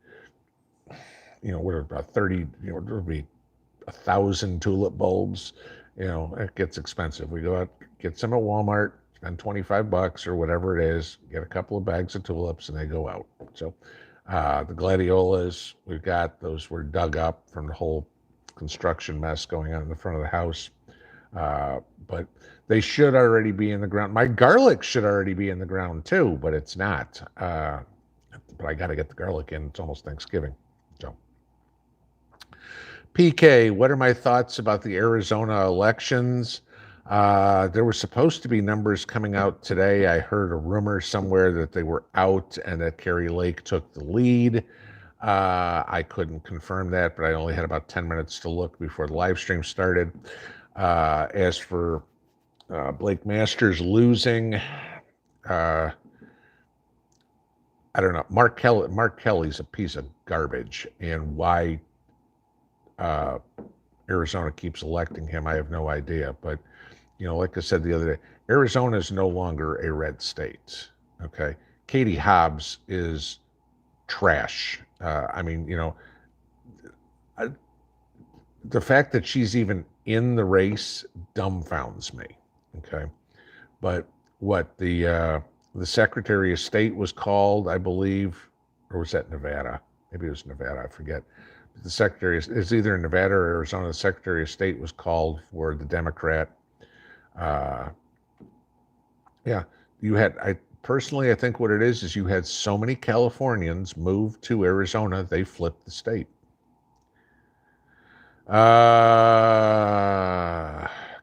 A: what are about 30, there'll be 1,000 tulip bulbs. It gets expensive. We go out, get some at Walmart, spend $25 or whatever it is, get a couple of bags of tulips, and they go out. So the gladiolas, we've got those were dug up from the whole construction mess going on in the front of the house. But they should already be in the ground. My garlic should already be in the ground too, but it's not. But I got to get the garlic in. It's almost Thanksgiving. So, PK, what are my thoughts about the Arizona elections? There were supposed to be numbers coming out today. I heard a rumor somewhere that they were out and that Kari Lake took the lead. I couldn't confirm that, but I only had about 10 minutes to look before the live stream started. As for Blake Masters losing, I don't know. Mark Kelly's a piece of garbage, and why Arizona keeps electing him, I have no idea. But like I said the other day, Arizona is no longer a red state. Okay, Katie Hobbs is trash. I mean, the fact that she's even in the race dumbfounds me. Okay, but what the Secretary of State was called, I believe, or was that Nevada? Maybe it was Nevada. I forget. The Secretary is either in Nevada or Arizona. The Secretary of State was called for the Democrat. Yeah, you had. I think what it is you had so many Californians move to Arizona, they flipped the state.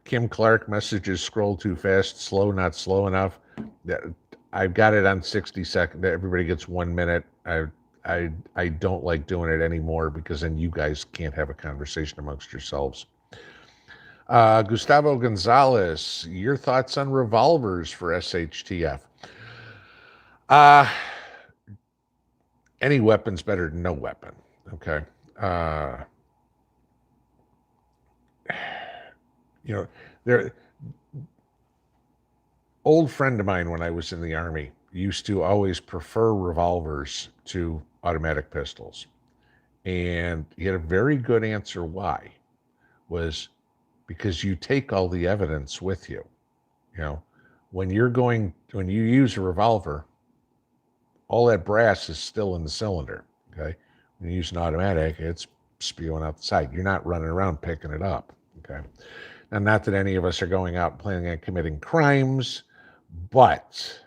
A: Kim Clark messages scroll too fast, slow, not slow enough. I've got it on 60 seconds. Everybody gets 1 minute. I don't like doing it anymore because then you guys can't have a conversation amongst yourselves. Gustavo Gonzalez, your thoughts on revolvers for SHTF? Any weapon's better than no weapon. Okay. There. Old friend of mine when I was in the Army used to always prefer revolvers to automatic pistols. And he had a very good answer why. Was because you take all the evidence with you. When you use a revolver, all that brass is still in the cylinder. Okay. When you use an automatic, it's spewing out the side. You're not running around picking it up. Okay. Now, not that any of us are going out planning on committing crimes, but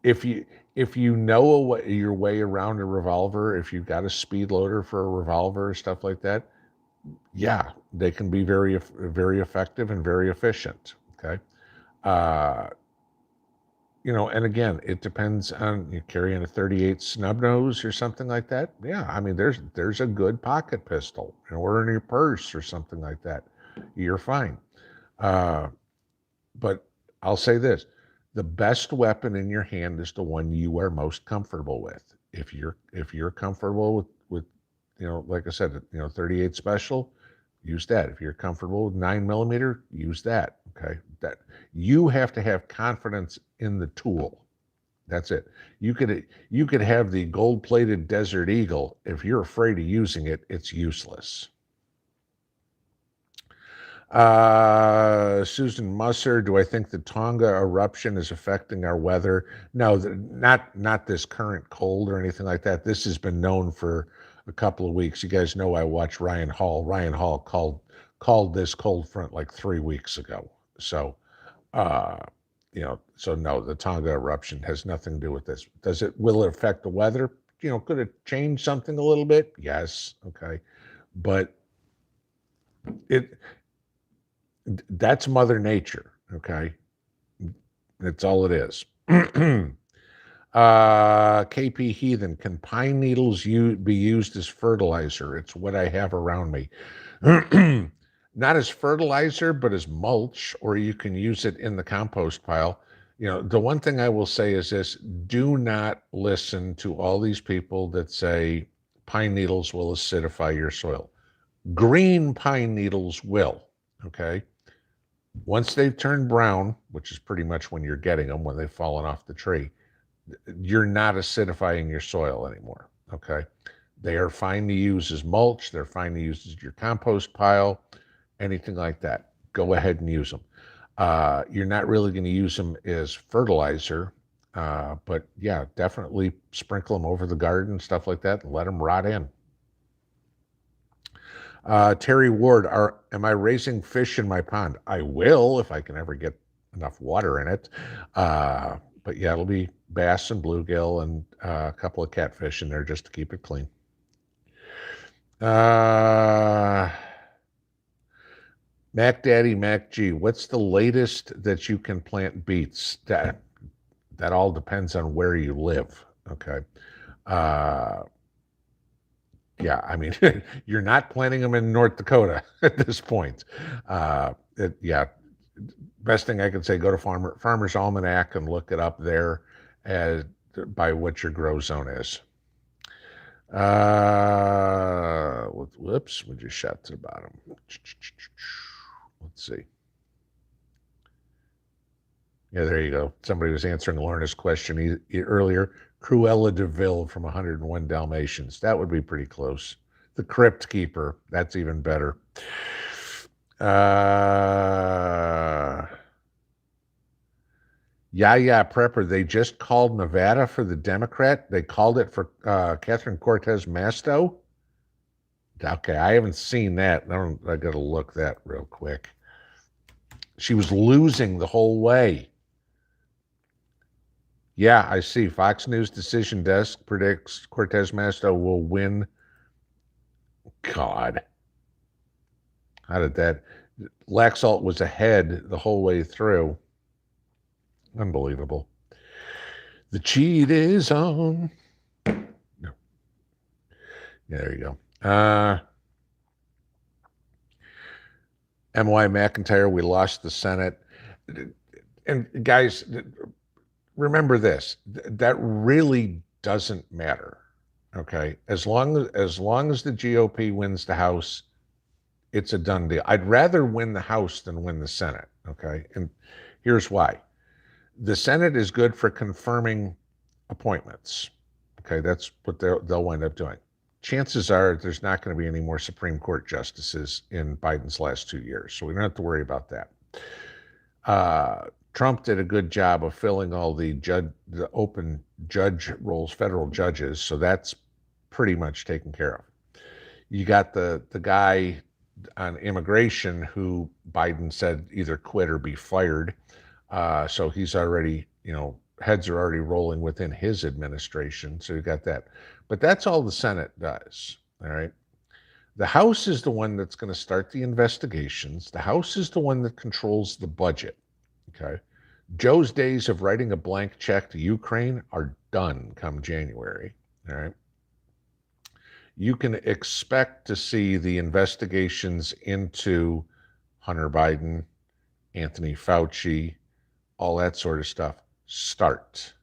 A: if you know your way around a revolver, if you've got a speed loader for a revolver, stuff like that, yeah, they can be very, very effective and very efficient. Okay. And again, it depends on you carrying a 38 snub nose or something like that. Yeah, I mean, there's a good pocket pistol, or in your purse or something like that. You're fine. But I'll say this: the best weapon in your hand is the one you are most comfortable with. If you're comfortable with like I said, 38 special, use that. If you're comfortable with 9mm, use that. Okay, that you have to have confidence in the tool. That's it. You could have the gold-plated Desert Eagle. If you're afraid of using it, it's useless. Susan Musser, do I think the Tonga eruption is affecting our weather? No, not this current cold or anything like that. This has been known for a couple of weeks. You guys know I watch Ryan Hall. Ryan Hall called this cold front like 3 weeks ago. So, so no, the Tonga eruption has nothing to do with this. Will it affect the weather? Could it change something a little bit? Yes. Okay. But that's Mother Nature. Okay. That's all it is. KP Heathen, can pine needles be used as fertilizer? It's what I have around me. Not as fertilizer, but as mulch, or you can use it in the compost pile. The one thing I will say is this: do not listen to all these people that say pine needles will acidify your soil. Green pine needles will, okay? Once they've turned brown, which is pretty much when you're getting them, when they've fallen off the tree, you're not acidifying your soil anymore, okay? They are fine to use as mulch. They're fine to use as your compost pile, anything like that. Go ahead and use them. You're not really going to use them as fertilizer, but yeah, definitely sprinkle them over the garden, stuff like that, and let them rot in. Terry Ward, am I raising fish in my pond? I will if I can ever get enough water in it. But yeah, it'll be bass and bluegill and a couple of catfish in there just to keep it clean. Mac Daddy, Mac G, what's the latest that you can plant beets? That all depends on where you live. Okay. Yeah, I mean, you're not planting them in North Dakota at this point. Yeah, best thing I can say, go to Farmer's Almanac and look it up there as by what your grow zone is. Whoops, we just shot to the bottom. Let's see. Yeah, there you go. Somebody was answering Lorna's question earlier. Cruella de Vil from 101 Dalmatians. That would be pretty close. The Crypt Keeper. That's even better. Yeah, Prepper. They just called Nevada for the Democrat. They called it for Catherine Cortez Masto. Okay, I haven't seen that. I got to look that real quick. She was losing the whole way. Yeah, I see. Fox News Decision Desk predicts Cortez Masto will win. God. How did that? Laxalt was ahead the whole way through. Unbelievable. The cheat is on. No. Yeah, there you go. M.Y. McIntyre, we lost the Senate. And guys, remember this, that really doesn't matter. Okay. As long as the GOP wins the House, it's a done deal. I'd rather win the House than win the Senate. Okay. And here's why. The Senate is good for confirming appointments. Okay. That's what they'll wind up doing. Chances are there's not going to be any more Supreme Court justices in Biden's last 2 years. So we don't have to worry about that. Trump did a good job of filling all the open judge roles, federal judges. So that's pretty much taken care of. You got the guy on immigration who Biden said either quit or be fired. So he's already, heads are already rolling within his administration. So you got that. But that's all the Senate does. All right. The House is the one that's going to start the investigations. The House is the one that controls the budget. Okay. Joe's days of writing a blank check to Ukraine are done come January. All right. You can expect to see the investigations into Hunter Biden, Anthony Fauci, all that sort of stuff start.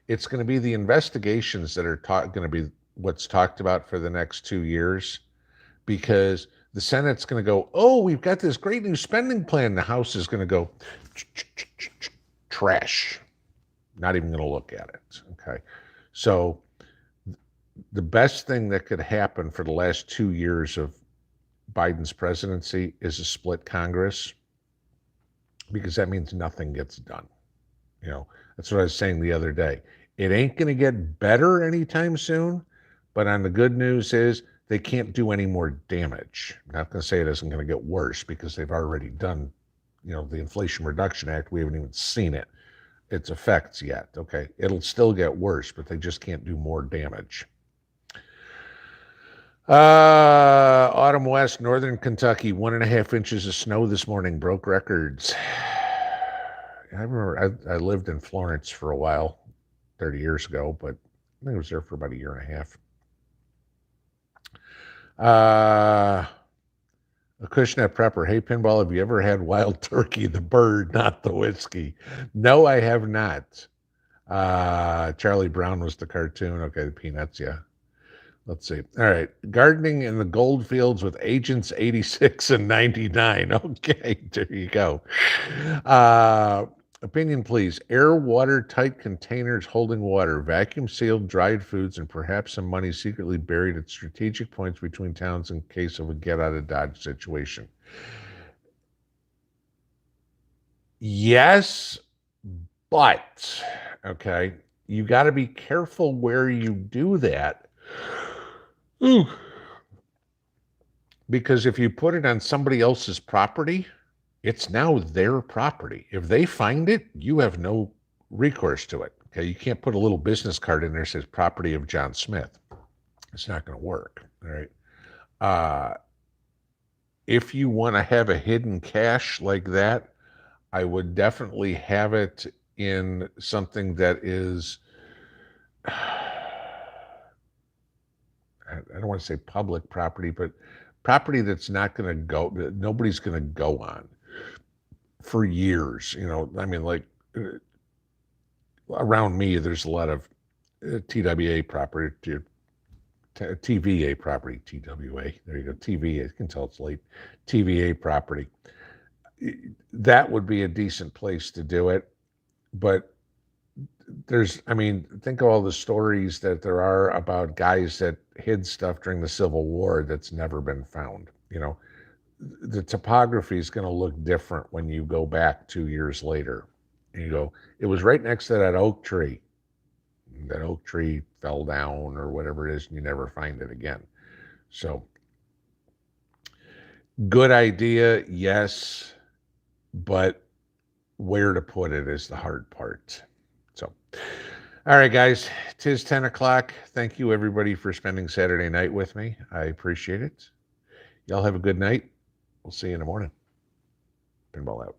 A: It's going to be the investigations that are going to be what's talked about for the next 2 years, because the Senate's going to go, oh, we've got this great new spending plan. The House is going to go, trash. Not even going to look at it. Okay. So the best thing that could happen for the last 2 years of Biden's presidency is a split Congress, because that means nothing gets done. That's what I was saying the other day. It ain't going to get better anytime soon, but on the good news is they can't do any more damage. I'm not going to say it isn't going to get worse, because they've already done, the Inflation Reduction Act. We haven't even seen its effects yet. Okay. It'll still get worse, but they just can't do more damage. Autumn West, Northern Kentucky, 1.5 inches of snow this morning, broke records. I remember I lived in Florence for a while, 30 years ago, but I think I was there for about 1.5 years. Acushnet Prepper, hey Pinball, have you ever had wild turkey, the bird, not the whiskey? No, I have not. Charlie Brown was the cartoon. Okay, the Peanuts, yeah. Let's see. All right. Gardening in the gold fields with Agents 86 and 99. Okay, there you go. Opinion, please. Air, water, tight containers holding water, vacuum sealed, dried foods, and perhaps some money secretly buried at strategic points between towns in case of a get out of Dodge situation. Yes, but, okay, you got to be careful where you do that. Ooh. Because if you put it on somebody else's property, it's now their property. If they find it, you have no recourse to it. Okay, you can't put a little business card in there that says property of John Smith. It's not going to work. All right. If you want to have a hidden cache like that, I would definitely have it in something that is, I don't want to say public property, but property that's not going to go, that nobody's going to go on for years. You know, I mean, like around me, there's a lot of TWA property, TVA property, TWA. There you go, TVA. You can tell it's late. TVA property. That would be a decent place to do it. But I mean, think of all the stories that there are about guys that hid stuff during the Civil War that's never been found. You know, the topography is going to look different when you go back 2 years later. And you go, it was right next to that oak tree. That oak tree fell down or whatever it is, and you never find it again. So, good idea, yes, but where to put it is the hard part. So, all right, guys, 'tis 10 o'clock. Thank you, everybody, for spending Saturday night with me. I appreciate it. Y'all have a good night. We'll see you in the morning. Pinball out.